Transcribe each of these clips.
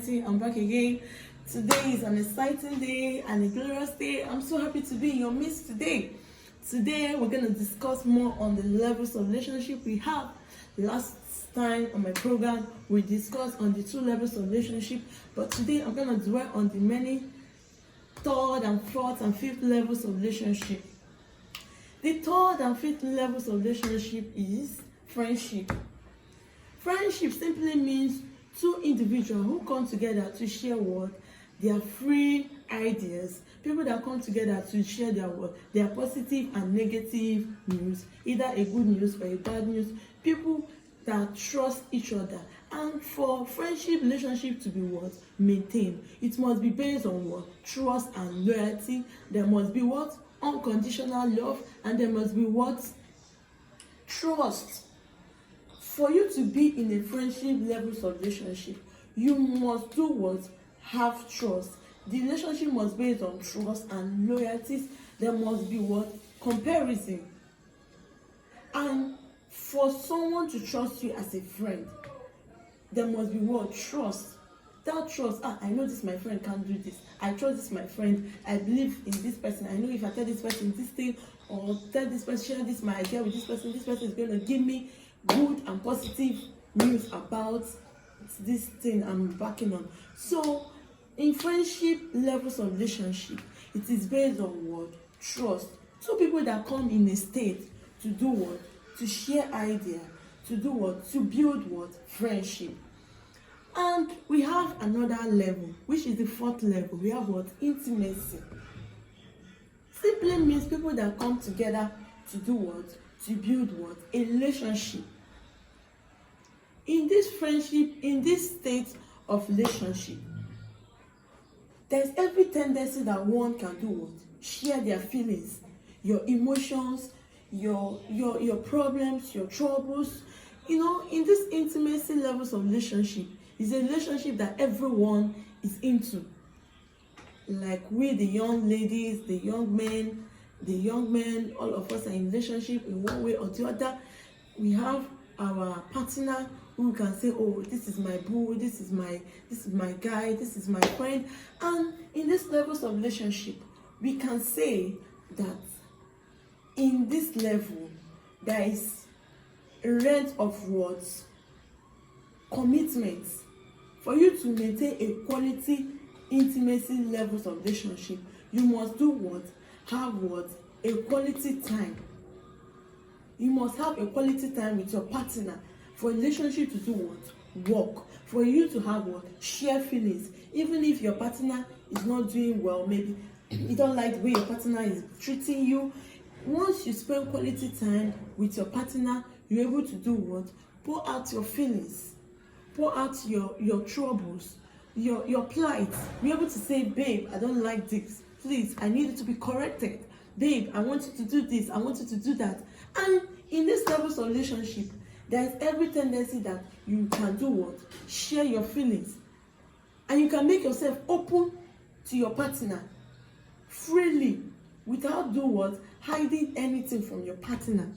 I'm back again. Today is an exciting day and a glorious day. I'm so happy to be in your midst today. Today we're going to discuss more on the levels of relationship we have. Last time on my program we discussed on the 2 levels of relationship, but today I'm going to dwell on the many 3rd and 4th and 5th levels of relationship. The 3rd and 5th levels of relationship is friendship. Friendship simply means 2 individuals who come together to share what? Their free ideas. People that come together to share their positive and negative news, either a good news or a bad news. People that trust each other. And for friendship relationship to be what? Maintained. It must be based on what? Trust and loyalty. There must be what? Unconditional love. And there must be what? Trust. For you to be in a friendship levels of relationship, you must do what? Have trust. The relationship must be based on trust and loyalties. There must be what? Comparison. And for someone to trust you as a friend, there must be what? Trust. That trust, I know this my friend can't do this. I trust this my friend. I believe in this person. I know if I tell this person this thing or tell this person, share this my idea with this person is going to give me good and positive news about this thing I'm backing on. So in friendship levels of relationship, it is based on what? Trust. 2 people that come in a state to do what? To share idea, to do what? To build what? Friendship. And we have another level, which is the 4th level. We have what? Intimacy. Simply means people that come together to do what? To build what? A relationship. In this friendship, in this state of relationship, there's every tendency that one can do what? Share their feelings, your emotions, your problems, your troubles. In this intimacy levels of relationship, is a relationship that everyone is into. Like we, the young ladies, the young men, all of us are in relationship in one way or the other. We have our partner who can say, oh, this is my boo, this is my guy, this is my friend. And in this levels of relationship, we can say that in this level there is a range of words, commitments. For you to maintain a quality intimacy levels of relationship, you must do what? Have what? A quality time. You must have a quality time with your partner. For relationship to do what? Work. For you to have what? Share feelings. Even if your partner is not doing well, maybe you don't like the way your partner is treating you. Once you spend quality time with your partner, you're able to do what? Pour out your feelings. Pour out your troubles, your plight. You're able to say, babe, I don't like this. Please, I need it to be corrected. Babe, I want you to do this. I want you to do that. And in this levels of relationship, there's every tendency that you can do what? Share your feelings. And you can make yourself open to your partner freely without do what? Hiding anything from your partner.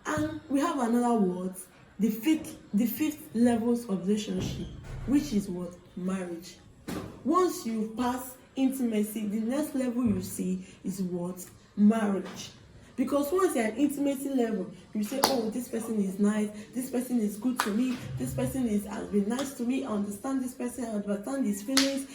And we have another word, the fifth levels of relationship, which is what? Marriage. Once you pass intimacy, the next level you see is what? Marriage. Because once you're at intimacy level, you say, oh, this person is nice, this person is good to me, this person has been nice to me, I understand this person, I understand his feelings,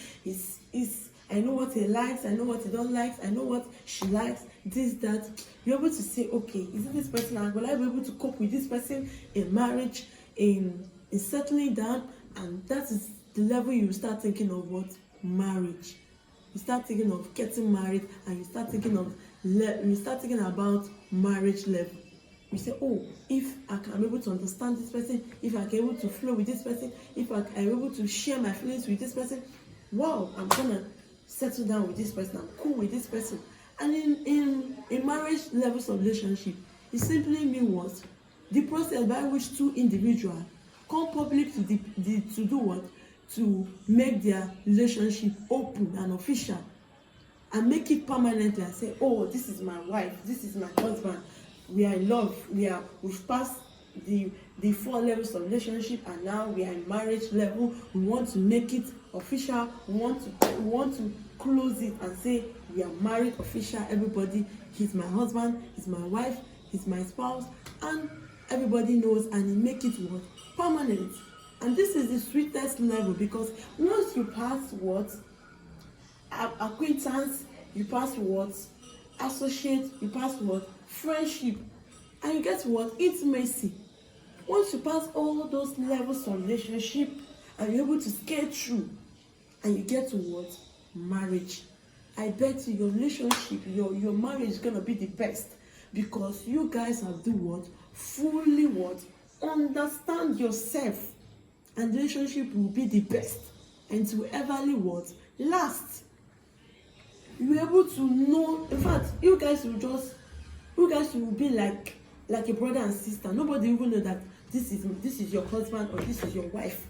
I know what he likes, I know what he don't like, I know what she likes, this, that. You're able to say, okay, is it this person, and will I be able to cope with this person in marriage, in settling down? And that is the level you start thinking of what? Marriage. You start thinking of getting married, and you start thinking about marriage level. You say, oh, if I can be able to understand this person, if I can be able to flow with this person, if I am able to share my feelings with this person, wow, I'm gonna settle down with this person, I'm cool with this person. And in marriage levels of relationship, it simply means what? The process by which 2 individuals come public to do what? To make their relationship open and official, and make it permanent and say, oh, this is my wife, this is my husband, we are in love, we've passed the the 4 levels of relationship, and now we are in marriage level. We want to make it official. We want to close it and say we are married official. Everybody, he's my husband, he's my wife, he's my spouse, and everybody knows, and you make it what? Permanent. And this is the sweetest level, because once you pass what? Acquaintance, you pass what? Associate, you pass what? Friendship, and you get what? Intimacy. Once you pass all those levels of relationship and you're able to scale through, and you get to what? Marriage. I bet you your relationship, your marriage is gonna be the best, because you guys have do what? Fully what? Understand yourself, and the relationship will be the best, and to everly what? Last. You're able to know, in fact, you guys will be like a brother and sister. Nobody even know that this is your husband or this is your wife,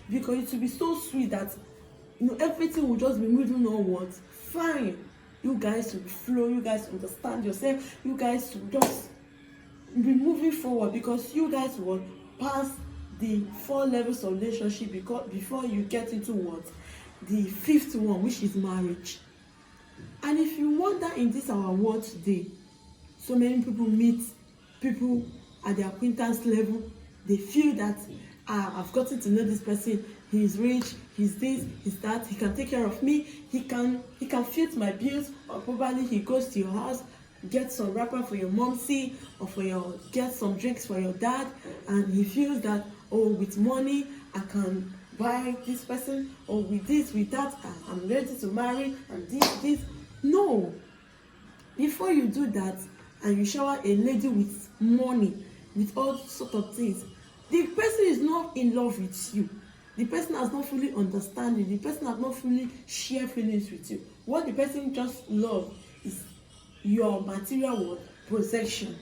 because it will be so sweet that everything will just be moving on what? Fine. You guys will flow, you guys will understand yourself, you guys will just be moving forward, because you guys will pass the 4 levels of relationship before you get into what? The 5th one, which is marriage. And if you wonder in this our world today, so many people meet people at the acquaintance level. They feel that I've gotten to know this person, he's rich, he's this, he's that, he can take care of me, he can fit my bills, or probably he goes to your house, get some wrapper for your momsy, or get some drinks for your dad, and he feels that, oh, with money I can buy this person, or with this, with that, I'm ready to marry, and this. No. Before you do that, and you shower a lady with money, with all sort of things, the person is not in love with you. The person has not fully understand you. The person has not fully share feelings with you. What the person just love is your material possession.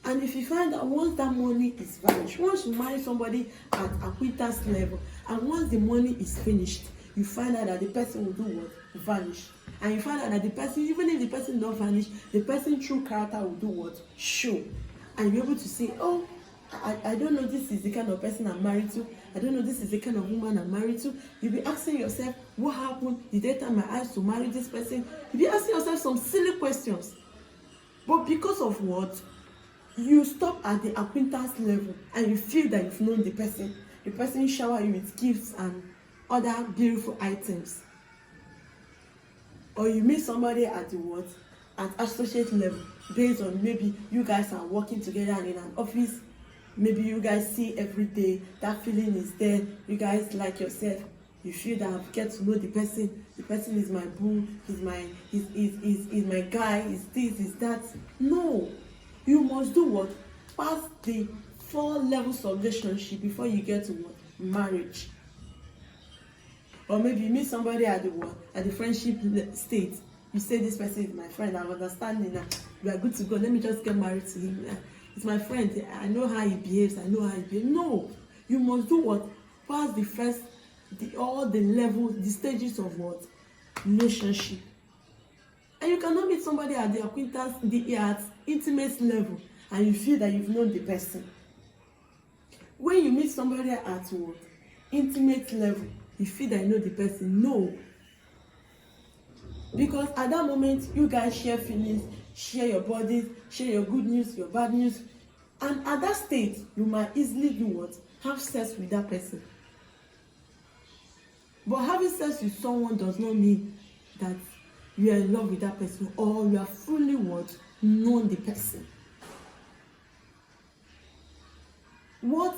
And if you find that once that money is vanished, once you marry somebody at acquaintance level, and once the money is finished, you find out that the person will do what? Vanish. And you find out that the person, even if the person don't vanish, the person true character will do what? Show. And you're able to say, oh, I don't know, this is the kind of person I'm married to. I don't know, this is the kind of woman I'm married to. You'll be asking yourself, what happened? Did I turn my eyes to marry this person? You'll be asking yourself some silly questions. But because of what? You stop at the acquaintance level, and you feel that you've known the person shower you with gifts and other beautiful items. Or you meet somebody at the what? At associate level, based on maybe you guys are working together in an office. Maybe you guys see every day, that feeling is there, you guys like yourself, you feel that I've get to know the person is my boo, he's my guy, is this, is that. No, you must do what? Pass the 4 levels of relationship before you get to what? Marriage. Or maybe you meet somebody at the friendship state. You say, this person is my friend, I'm understanding now, we are good to go, let me just get married to him. It's my friend, I know how he behaves, No, you must do what? Pass all the levels, the stages of what? Relationship. And you cannot meet somebody at the acquaintance, at intimate level, and you feel that you've known the person. When you meet somebody at what? Intimate level, you feel that you know the person. No. Because at that moment, you guys share feelings, share your bodies, share your good news, your bad news. And at that state, you might easily do what? Have sex with that person. But having sex with someone does not mean that you are in love with that person, or you are fully what? Known the person. What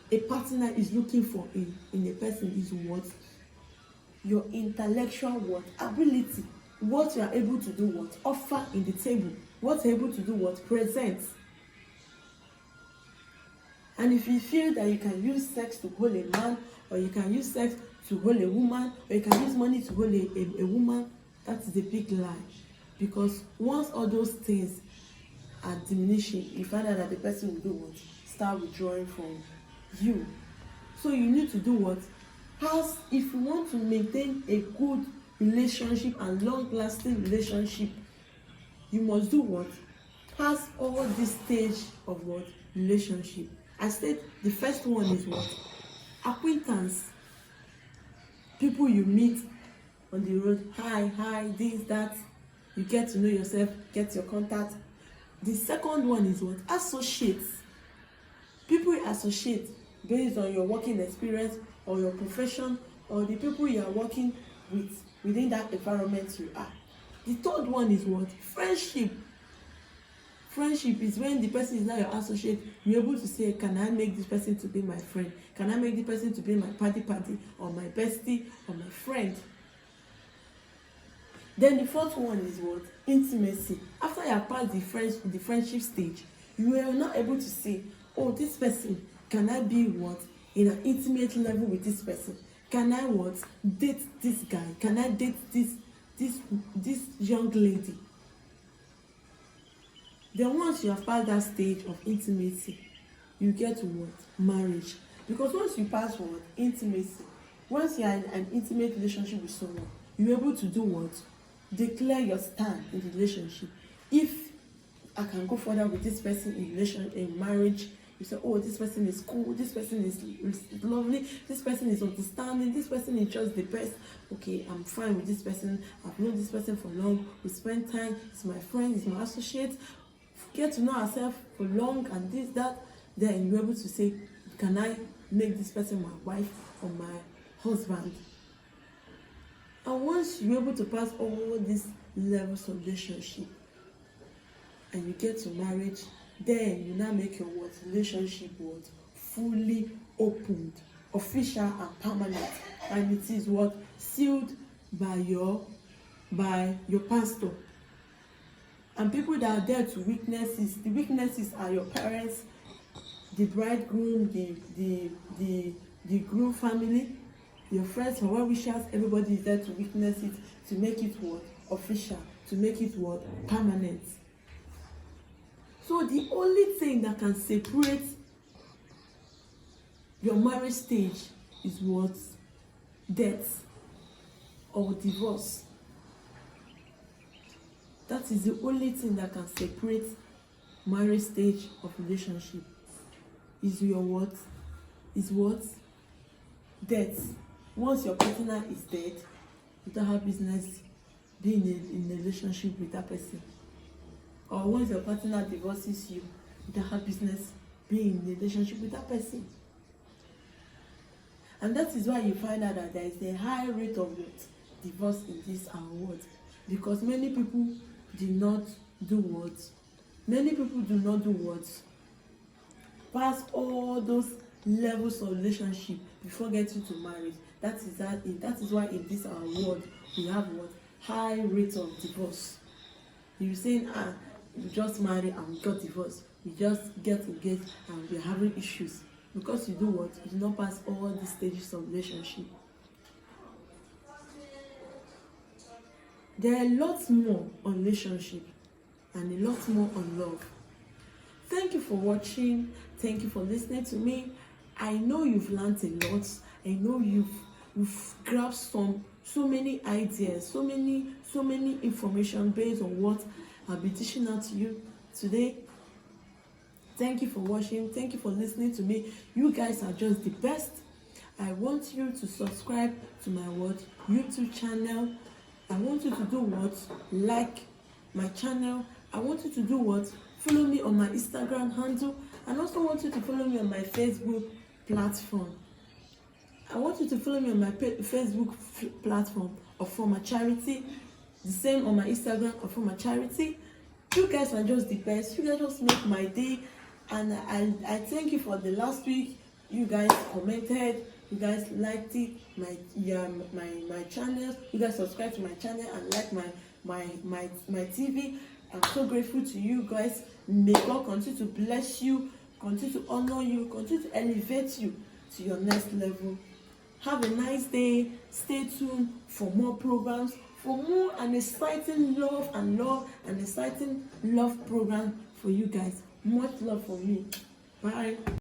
a partner is looking for in a person is what? Your intellectual what? Ability. What you are able to do what? Offer in the table. What you're able to do what? Present. And if you feel that you can use sex to hold a man, or you can use sex to hold a woman, or you can use money to hold a woman, that is a big lie. Because once all those things are diminishing, you find out that the person will do what? Start withdrawing from you. So you need to do what? If you want to maintain a good relationship and long-lasting relationship, you must do what? Pass all this stage of what? relationship. I said the first one is what? Acquaintance. People you meet on the road, hi, this, that. You get to know yourself, get your contact. The second one is what? Associates. People you associate based on your working experience or your profession or the people you are working with within that environment you are. The third one is what? Friendship. Friendship is when the person is not your associate, you're able to say, can I make this person to be my friend? Can I make this person to be my party or my bestie or my friend? Then the fourth one is what? Intimacy. After you have passed the friendship stage, you are not able to say, oh, this person, can I be what? In an intimate level with this person? Can I what? Date this guy? Can I date this young lady? Then once you have passed that stage of intimacy, you get to what? Marriage. Because once you pass what? Intimacy. Once you are in an intimate relationship with someone, you're able to do what? Declare your stand in the relationship. If I can go further with this person in marriage, you say, oh, this person is cool, this person is lovely, this person is understanding, this person is just the best. Okay, I'm fine with this person. I've known this person for long. We spend time. It's my friend, it's my associate. Get to know ourselves for long and this, that. Then you're able to say, can I make this person my wife or my husband? And once you're able to pass all these levels of relationship and you get to marriage, then you now make your what? Relationship what? Fully opened, official and permanent. And it is what? Sealed by your pastor. And people that are there to witnesses, the witnesses are your parents, the bridegroom, the groom family, your friends, your well-wishers. Everybody is there to witness it, to make it what? Official, to make it what? Permanent. So the only thing that can separate your marriage stage is what? Death or divorce. That is the only thing that can separate marriage stage of relationship. Is your what? Is what? Death. Once your partner is dead, you don't have business being in a relationship with that person. Or once your partner divorces you, you don't have business being in a relationship with that person. And that is why you find out that there is a high rate of divorce in this our world. Because many people do not do what? Many people do not do what? Pass all those levels of relationship before getting to marriage. That is why in this our world we have what? High rate of divorce. You saying, we just married and we got divorced. We just get engaged and we're having issues. Because you do what? You do not pass all the stages of relationship. There are lots more on relationship and a lot more on love. Thank you for watching. Thank you for listening to me. I know you've learned a lot. I know you've grabbed so many ideas, so many information based on what I'll be teaching out to you today. Thank you for watching. Thank you for listening to me. You guys are just the best. I want you to subscribe to my YouTube channel. I want you to do what? Like my channel. I want you to do what? Follow me on my Instagram handle. And also want you to follow me on my Facebook platform. I want you to follow me on my Facebook platform of Former Charity. The same on my Instagram of Former Charity. You guys are just the best. You guys just make my day. And I thank you for the last week. You guys commented. You guys liked it. My channel. You guys subscribe to my channel and like my TV. I'm so grateful to you guys. May God continue to bless you, continue to honor you, continue to elevate you to your next level. Have a nice day. Stay tuned for more programs, for more and exciting love and exciting love program for you guys. Much love for me. Bye.